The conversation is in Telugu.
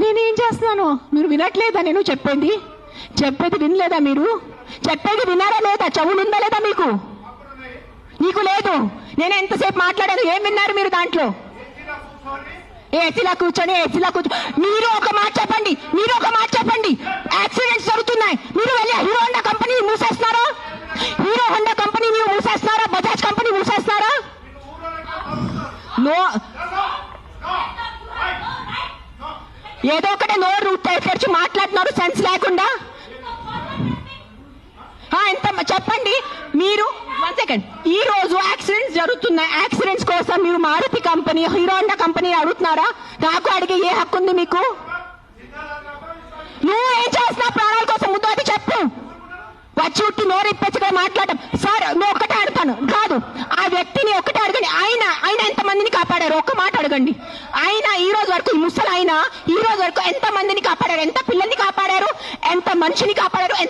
నేనేం చేస్తున్నాను? మీరు వినట్లేదా? నేను చెప్పేది వినలేదా? మీరు చెప్పేది విన్నారా లేదా? చెవులుందా లేదా మీకు? నీకు లేదు. నేను ఎంతసేపు మాట్లాడాను, ఏం విన్నారు మీరు దాంట్లో? ఏసీలా కూర్చొని మీరు ఒక మాట చెప్పండి, యాక్సిడెంట్స్ జరుగుతున్నాయి, మీరు వెళ్ళి హీరో హోండా కంపెనీ మూసేస్తున్నారా? బజాజ్ కంపెనీ మూసేస్తున్నారా? ఏదో ఒకటే నోరు తెరిచి మాట్లాడుతున్నారు సెన్స్ లేకుండా. ఎంత చెప్పండి మీరు. 1 సెకండ్. ఈ రోజు యాక్సిడెంట్స్ జరుగుతున్నాయి, యాక్సిడెంట్స్ కోసం మీరు Maruti company, Hero Honda company అడుగుతున్నారా? నాకు అడిగే ఏ హక్కు ఉంది మీకు? నువ్వు ఏం చేస్తున్నావు ప్రాణాల కోసం? ముందు అది చెప్పు. వచ్చి ఉట్టి నోరు ఇప్పచ్చుగా మాట్లాడటం. సార్ నువ్వు ఒక్కటే అడుగుతాను కాదు, ఆ వ్యక్తిని ఒక్కటే అడగండి. ఆయన ఎంతమందిని కాపాడారు? ఒక్క మాట అడగండి. ఆయన ఈ రోజు వరకు, ఈ ముసలి ఆయన ఈ రోజు వరకు ఎంత మందిని కాపాడారు? ఎంత పిల్లల్ని కాపాడారు? ఎంత మనిషిని కాపాడారు? ఎంత